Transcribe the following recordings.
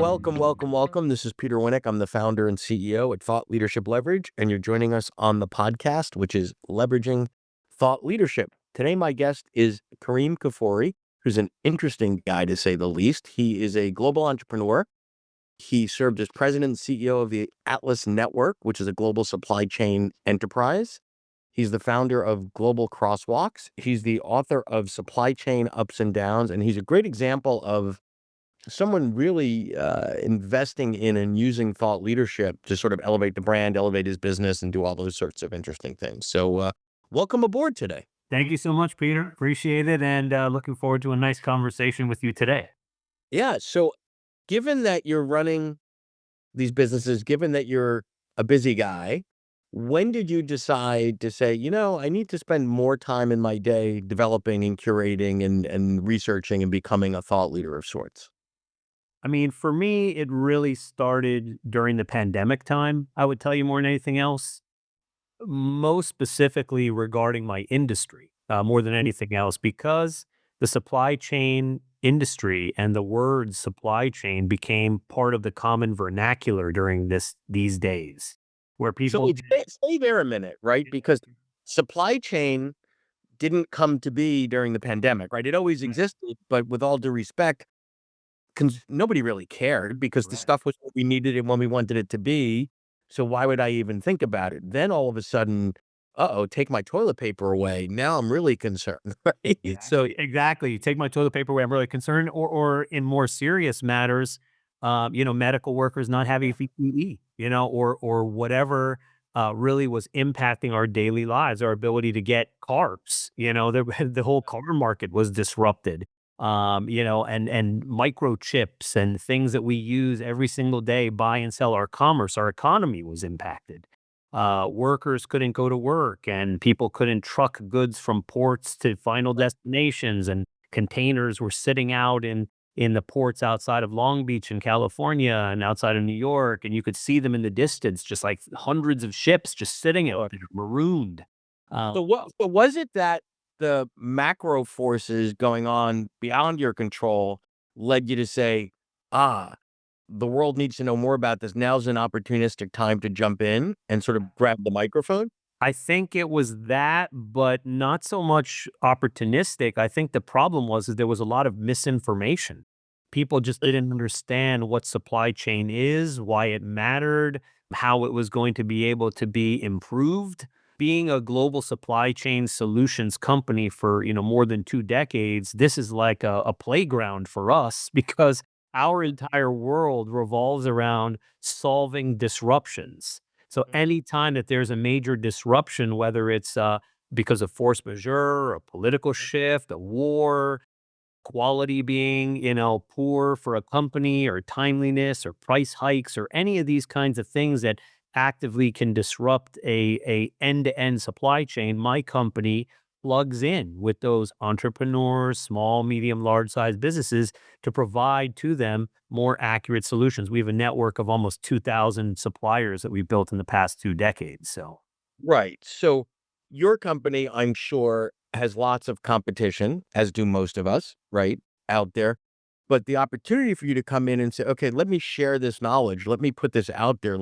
Welcome, welcome, welcome. This is Peter Winnick. I'm the founder and CEO at Thought Leadership Leverage, and you're joining us on the podcast, which is Leveraging Thought Leadership. Today, my guest is Kerim Kfuri, who's an interesting guy to say the least. He is a global entrepreneur. He served as president and CEO of the Atlas Network, which is a global supply chain enterprise. He's the founder of Global Crosswalks. He's the author of Supply Chain Ups and Downs, and he's a great example of someone really investing in and using thought leadership to sort of elevate the brand, elevate his business, and do all those sorts of interesting things. So welcome aboard today. Thank you so much, Peter. Appreciate it. And looking forward to a nice conversation with you today. Yeah. So given that you're running these businesses, given that you're a busy guy, when did you decide to say, I need to spend more time in my day developing and curating and researching and becoming a thought leader of sorts? I mean, for me, it really started during the pandemic time, I would tell you more than anything else, most specifically regarding my industry, more than anything else, because the supply chain industry and the word supply chain became part of the common vernacular during these days, where So people. wait, stay there a minute, right? Because supply chain didn't come to be during the pandemic, right? It always existed, but with all due respect, nobody really cared because the Right. stuff was what we needed and when we wanted it to be. So why would I even think about it? Then all of a sudden, uh-oh, take my toilet paper away. Now I'm really concerned, right? So Exactly. Take my toilet paper away. I'm really concerned. Or in more serious matters, medical workers not having PPE, or whatever really was impacting our daily lives, our ability to get cars. The whole car market was disrupted. And microchips and things that we use every single day, buy and sell our commerce, our economy was impacted. Workers couldn't go to work and people couldn't truck goods from ports to final destinations, and containers were sitting out in the ports outside of Long Beach in California and outside of New York, and you could see them in the distance, just like hundreds of ships just sitting out there, marooned. Uh, but was it that the macro forces going on beyond your control led you to say, ah, the world needs to know more about this. Now's an opportunistic time to jump in and sort of grab the microphone? I think it was that, but not so much opportunistic. I think the problem was is there was a lot of misinformation. People just didn't understand what supply chain is, why it mattered, how it was going to be able to be improved. Being a global supply chain solutions company for, more than 2 decades, this is like a playground for us because our entire world revolves around solving disruptions. So anytime that there's a major disruption, whether it's because of force majeure, a political shift, a war, quality being, poor for a company, or timeliness or price hikes or any of these kinds of things that actively can disrupt a end-to-end supply chain, my company plugs in with those entrepreneurs, small, medium, large size businesses to provide to them more accurate solutions. We have a network of almost 2,000 suppliers that we've built in the past 2 decades. So Right. So your company, I'm sure, has lots of competition, as do most of us, right, out there. But the opportunity for you to come in and say, okay, let me share this knowledge. Let me put this out there.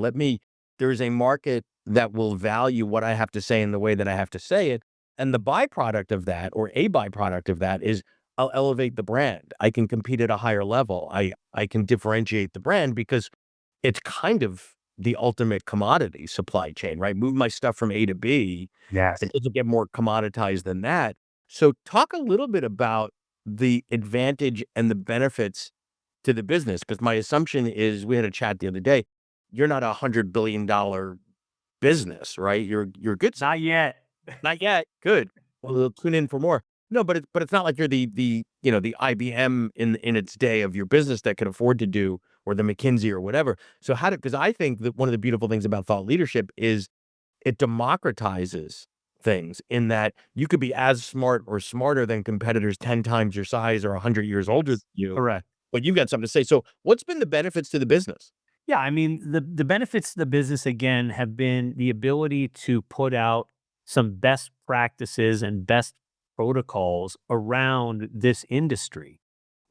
There's a market that will value what I have to say in the way that I have to say it. And the byproduct of that, or a byproduct of that, is I'll elevate the brand. I can compete at a higher level. I can differentiate the brand because it's kind of the ultimate commodity supply chain, right? Move my stuff from A to B. yes. It doesn't get more commoditized than that. So talk a little bit about the advantage and the benefits to the business, because my assumption is, we had a chat the other day, you're not $100 billion business, right? You're good. Not yet. Not yet. Good. Well, they'll tune in for more. No, but it's not like you're the IBM in its day of your business that can afford to do, or the McKinsey or whatever. So because I think that one of the beautiful things about thought leadership is it democratizes things, in that you could be as smart or smarter than competitors 10 times your size or 100 years older than you, Correct. but you've got something to say. So what's been the benefits to the business? Yeah, I mean, the benefits to the business again have been the ability to put out some best practices and best protocols around this industry.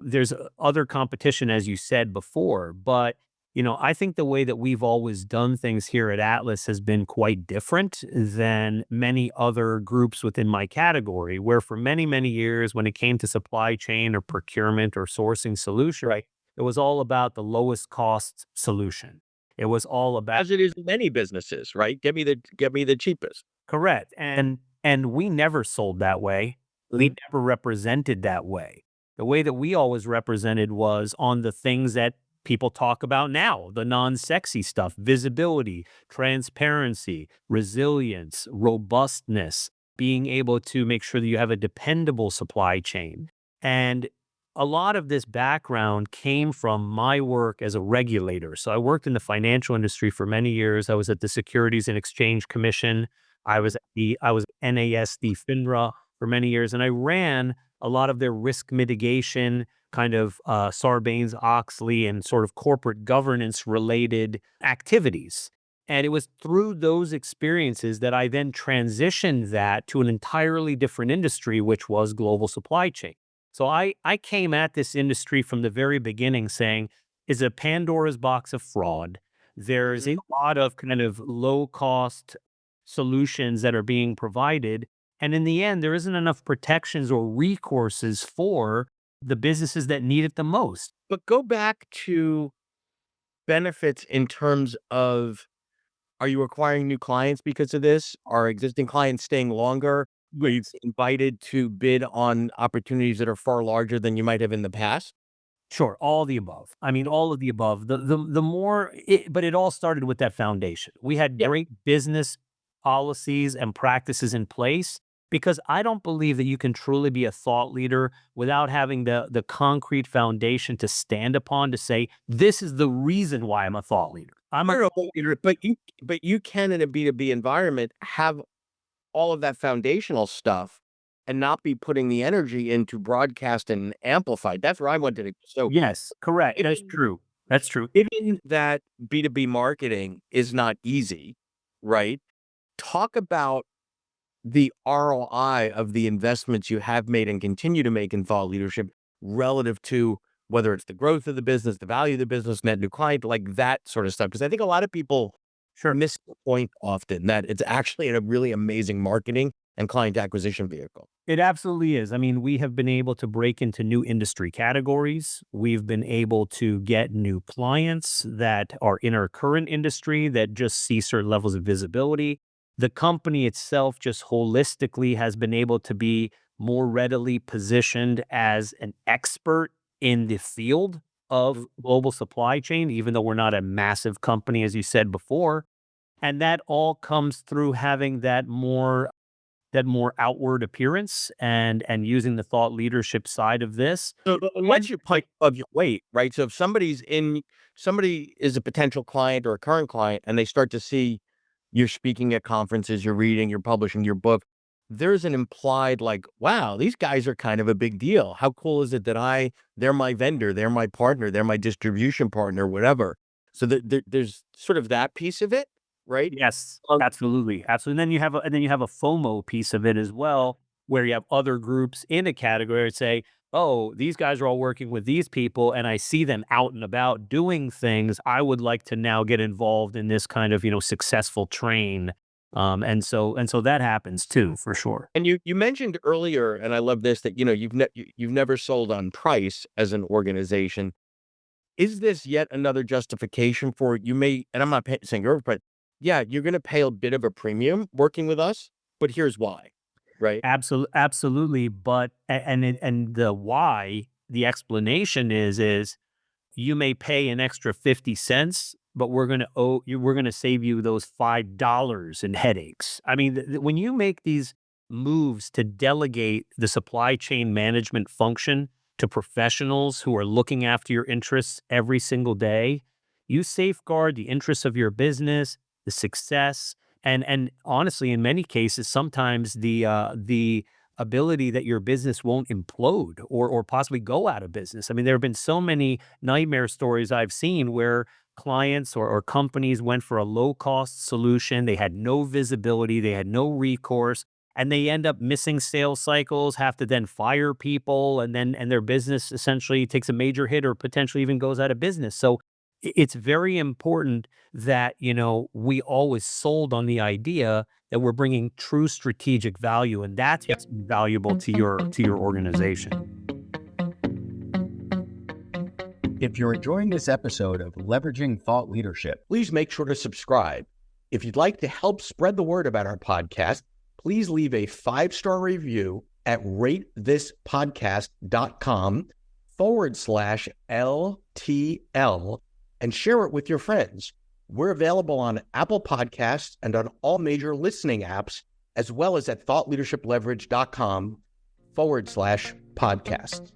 there's other competition, as you said before, but I think the way that we've always done things here at Atlas has been quite different than many other groups within my category, where for many, many years, when it came to supply chain or procurement or sourcing solution, Right. it was all about the lowest cost solution. It was all about As it is in many businesses, right? Get me the cheapest. correct. And we never sold that way. We Mhm. never represented that way. The way that we always represented was on the things that people talk about now, the non-sexy stuff, visibility, transparency, resilience, robustness, being able to make sure that you have a dependable supply chain. And a lot of this background came from my work as a regulator. So I worked in the financial industry for many years. I was at the Securities and Exchange Commission. I was NASD FINRA for many years, and I ran a lot of their risk mitigation, kind of Sarbanes-Oxley and sort of corporate governance related activities. And it was through those experiences that I then transitioned that to an entirely different industry, which was global supply chain. So I came at this industry from the very beginning saying, is a Pandora's box of fraud. There's a Mhm. lot of kind of low cost solutions that are being provided. And in the end, there isn't enough protections or recourses for the businesses that need it the most. But go back to benefits in terms of, are you acquiring new clients because of this? Are existing clients staying longer? Were you Yes. invited to bid on opportunities that are far larger than you might have in the past? Sure, all the above. I mean, all of the above. The more but it all started with that foundation. We had Yeah. great business policies and practices in place because I don't believe that you can truly be a thought leader without having the concrete foundation to stand upon to say, this is the reason why I'm a thought leader. I'm No, a no, thought leader. but you can in a B2B environment have all of that foundational stuff and not be putting the energy into broadcast and amplified. That's where I wanted to. So Yes, correct. That's given true. That's true. given that B2B marketing is not easy, right? Talk about the ROI of the investments you have made and continue to make in thought leadership relative to whether it's the growth of the business, the value of the business, net new client, like that sort of stuff. Because I think a lot of people Sure. miss the point often that it's actually a really amazing marketing and client acquisition vehicle. It absolutely is. I mean, we have been able to break into new industry categories. We've been able to get new clients that are in our current industry that just see certain levels of visibility. The company itself, just holistically, has been able to be more readily positioned as an expert in the field of Mm. global supply chain, even though we're not a massive company, as you said before. And that all comes through having that more outward appearance and using the thought leadership side of this. So it lets And you punch above your weight, right? So if somebody is a potential client or a current client and they start to see you're speaking at conferences, you're reading, you're publishing your book, there's an implied like, wow, these guys are kind of a big deal. How cool is it that they're my vendor, they're my partner, they're my distribution partner, whatever. So there's sort of that piece of it, right? yes, Um, absolutely, absolutely. And then you have a FOMO piece of it as well, where you have other groups in a category that say, "Oh, these guys are all working with these people, and I see them out and about doing things. I would like to now get involved in this kind of successful train." And so that happens too, for sure. And you mentioned earlier, and I love this, that you've never sold on price as an organization. Is this yet another justification for you may, and I'm not saying you're, but yeah, you're going to pay a bit of a premium working with us, but here's why, right? Absolutely. But and the why, the explanation is you may pay an extra 50 cents, but we're going to save you those $5 in headaches. I mean, when you make these moves to delegate the supply chain management function to professionals who are looking after your interests every single day, you safeguard the interests of your business, the success, and honestly, in many cases, sometimes the ability that your business won't implode or possibly go out of business. I mean, there have been so many nightmare stories I've seen where clients or companies went for a low cost solution. They had no visibility, they had no recourse, and they end up missing sales cycles, have to then fire people, and their business essentially takes a major hit or potentially even goes out of business. So it's very important that, we always sold on the idea that we're bringing true strategic value, and that's what's valuable to your organization. If you're enjoying this episode of Leveraging Thought Leadership, please make sure to subscribe. If you'd like to help spread the word about our podcast, please leave a 5-star review at ratethispodcast.com/LTL and share it with your friends. We're available on Apple Podcasts and on all major listening apps, as well as at thoughtleadershipleverage.com/podcast.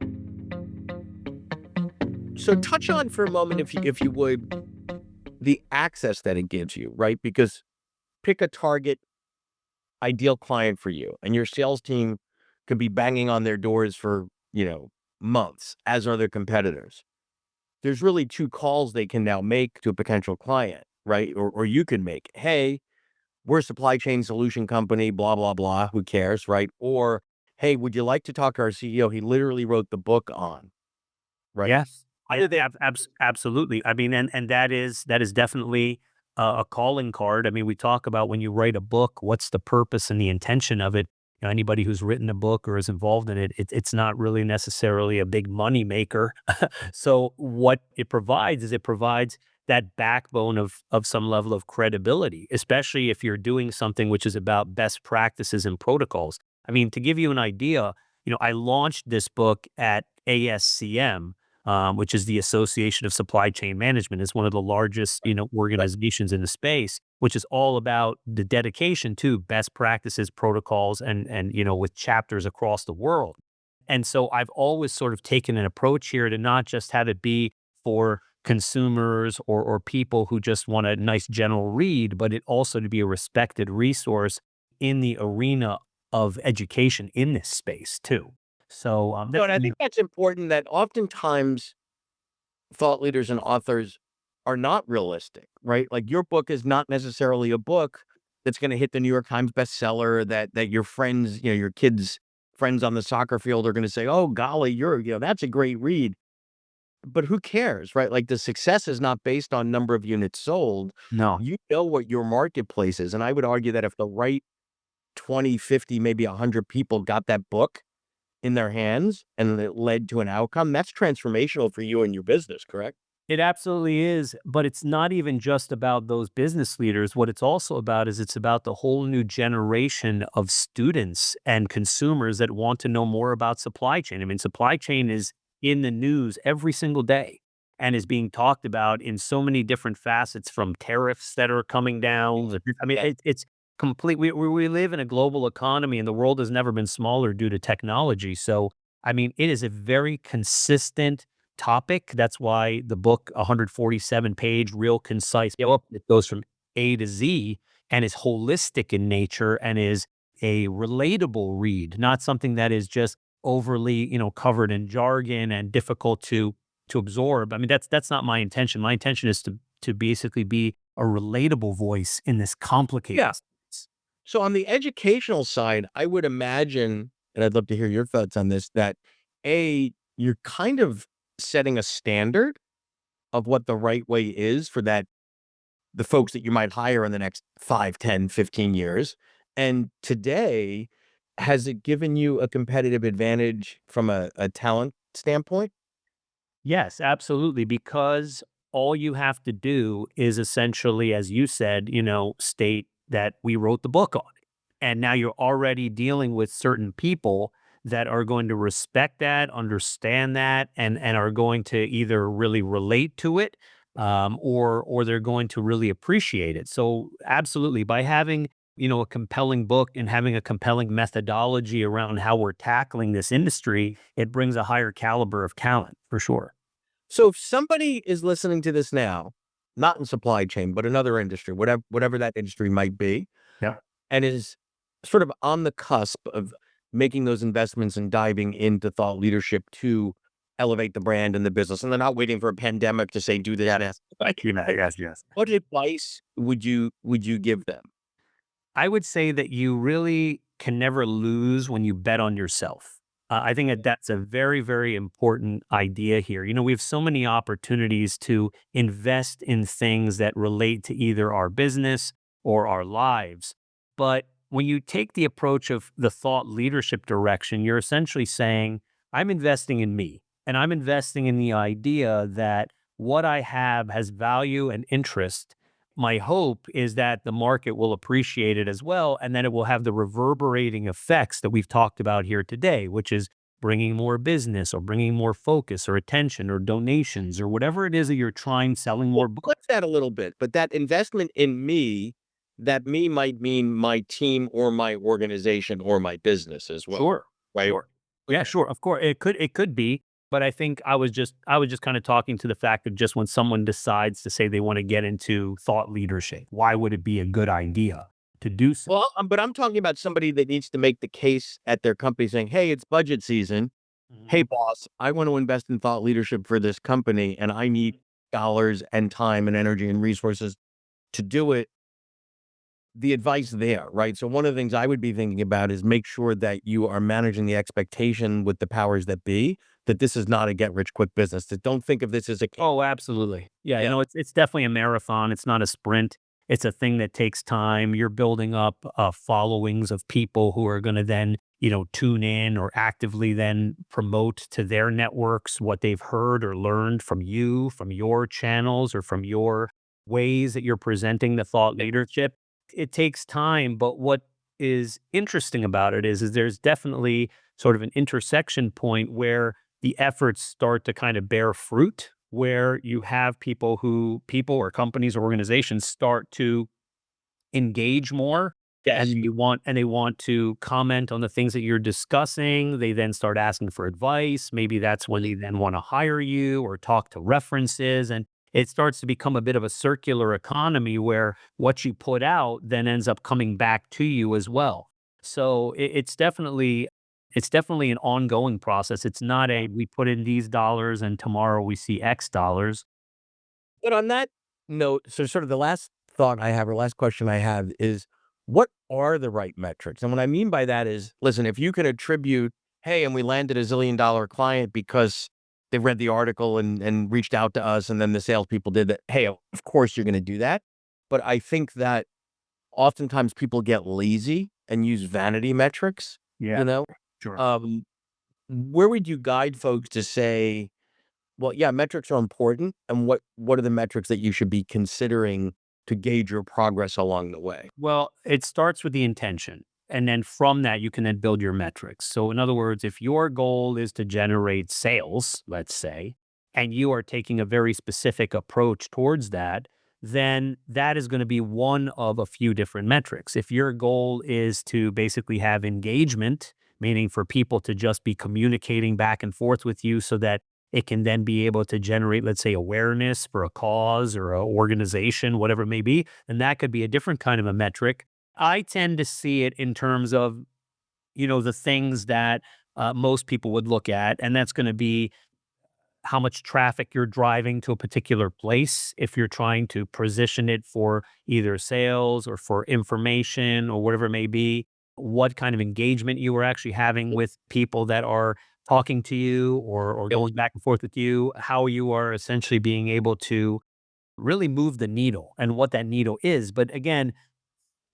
So touch on for a moment, if you would, the access that it gives you, right? Because pick a target ideal client for you, and your sales team could be banging on their doors for, months, as are their competitors. There's really 2 calls they can now make to a potential client, right? Or you can make, hey, we're a supply chain solution company, blah, blah, blah. Who cares, right? Or, hey, would you like to talk to our CEO? He literally wrote the book on, right? Yes. Absolutely. I mean, and that is definitely a calling card. I mean, we talk about when you write a book, what's the purpose and the intention of it? Anybody who's written a book or is involved in it, it's not really necessarily a big money maker. So what it provides is it provides that backbone of some level of credibility, especially if you're doing something which is about best practices and protocols. I mean, to give you an idea, I launched this book at ASCM, which is the Association of Supply Chain Management. It's one of the largest, organizations in the space, which is all about the dedication to best practices, protocols, and with chapters across the world. And so I've always sort of taken an approach here to not just have it be for consumers or people who just want a nice general read, but it also to be a respected resource in the arena of education in this space too. So No, and I think that's important, that oftentimes thought leaders and authors are not realistic, right? Like, your book is not necessarily a book that's going to hit the New York Times bestseller, that your friends, your kids' friends on the soccer field are going to say, "Oh, golly, that's a great read." But who cares, right? Like, the success is not based on number of units sold. no. You know what your marketplace is. And I would argue that if the right 20, 50, maybe 100 people got that book in their hands and it led to an outcome, that's transformational for you and your business, correct? It absolutely is, but it's not even just about those business leaders. What it's also about is it's about the whole new generation of students and consumers that want to know more about supply chain. I mean, supply chain is in the news every single day and is being talked about in so many different facets, from tariffs that are coming down. I mean, Yeah. it's complete. We live in a global economy, and the world has never been smaller due to technology. So, I mean, it is a very consistent topic. That's why the book, 147-page, real concise book that goes from A to Z and is holistic in nature and is a relatable read, not something that is just overly, covered in jargon and difficult to absorb. I mean, that's not my intention. My intention is to basically be a relatable voice in this complicated Yeah. space. So on the educational side, I would imagine, and I'd love to hear your thoughts on this, that you're kind of setting a standard of what the right way is for the folks that you might hire in the next 5, 10, 15 years. And today, has it given you a competitive advantage from a talent standpoint? Yes, absolutely. Because all you have to do is essentially, as you said, state that we wrote the book on it. And now you're already dealing with certain people that are going to respect that, understand that, and are going to either really relate to it, or they're going to really appreciate it. So absolutely, by having a compelling book and having a compelling methodology around how we're tackling this industry, it brings a higher caliber of talent for sure. So if somebody is listening to this now, not in supply chain, but another industry, whatever that industry might be, Yeah. and is sort of on the cusp of making those investments and diving into thought leadership to elevate the brand and the business, and they're not waiting for a pandemic to say, do that. Yes. What advice would you give them? I would say that you really can never lose when you bet on yourself. I think that that's a very, very important idea here. We have so many opportunities to invest in things that relate to either our business or our lives. But when you take the approach of the thought leadership direction, you're essentially saying, I'm investing in me and I'm investing in the idea that what I have has value and interest. My hope is that the market will appreciate it as well, and then it will have the reverberating effects that we've talked about here today, which is bringing more business or bringing more focus or attention or donations or whatever it is that you're trying, selling more books. Flip that a little bit, but that investment in me, that me might mean my team or my organization or my business as well, Sure, right? sure. Yeah, Okay. sure. Of course, it could be, but I think I was just kind of talking to the fact of just when someone decides to say they want to get into thought leadership, why would it be a good idea to do so? Well, but I'm talking about somebody that needs to make the case at their company saying, "Hey, it's budget season. Hey, Mhm. boss, I want to invest in thought leadership for this company, and I need dollars and time and energy and resources to do it." The advice there, right? So one of the things I would be thinking about is make sure that you are managing the expectation with the powers that be, that this is not a get rich quick business. That don't think of this as a Oh, absolutely. Yeah, yeah. it's definitely a marathon. It's not a sprint. It's a thing that takes time. You're building up followings of people who are going to then, tune in or actively then promote to their networks what they've heard or learned from you, from your channels, or from your ways that you're presenting the thought leadership. It takes time, but what is interesting about it is there's definitely sort of an intersection point where the efforts start to kind of bear fruit, where you have people or companies or organizations start to engage more, Yes. and they want to comment on the things that you're discussing. They then start asking for advice. Maybe that's when they then want to hire you or talk to references. And it starts to become a bit of a circular economy where what you put out then ends up coming back to you as well. So it's definitely an ongoing process. It's not a we put in these dollars and tomorrow we see X dollars. But on that note, so sort of the last thought I have or last question I have is what are the right metrics? And what I mean by that is, listen, if you can attribute, hey, and we landed $1 zillion client because they read the article and reached out to us, and then the salespeople did that. Hey, of course you're going to do that. But I think that oftentimes people get lazy and use vanity metrics, Yeah, you know? sure. Um, where would you guide folks to say, well, yeah, metrics are important, and what are the metrics that you should be considering to gauge your progress along the way? Well, it starts with the intention. And then from that, you can then build your metrics. So, in other words, if your goal is to generate sales, let's say, and you are taking a very specific approach towards that, then that is going to be one of a few different metrics. If your goal is to basically have engagement, meaning for people to just be communicating back and forth with you so that it can then be able to generate, let's say, awareness for a cause or an organization, whatever it may be, and that could be a different kind of a metric. I tend to see it in terms of, the things that most people would look at, and that's going to be how much traffic you're driving to a particular place. If you're trying to position it for either sales or for information or whatever it may be, what kind of engagement you are actually having with people that are talking to you or Yep. going back and forth with you, how you are essentially being able to really move the needle and what that needle is. But again,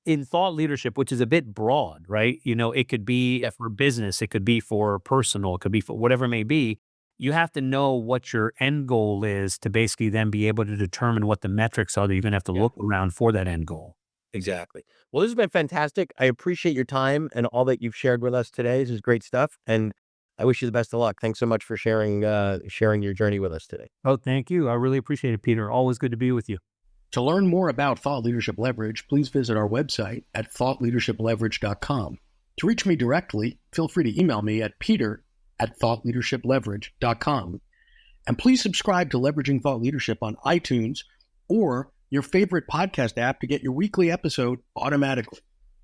in thought leadership, which is a bit broad, right? It could be Yep. for business, it could be for personal, it could be for whatever it may be. You have to know what your end goal is to basically then be able to determine what the metrics are that you're going to have to Yeah, look around for that end goal. exactly. Well, this has been fantastic. I appreciate your time and all that you've shared with us today. This is great stuff, and I wish you the best of luck. Thanks so much for sharing your journey with us today. Oh, thank you. I really appreciate it, Peter. Always good to be with you. To learn more about Thought Leadership Leverage, please visit our website at thoughtleadershipleverage.com. To reach me directly, feel free to email me at peter@thoughtleadershipleverage.com. And please subscribe to Leveraging Thought Leadership on iTunes or your favorite podcast app to get your weekly episode automatically.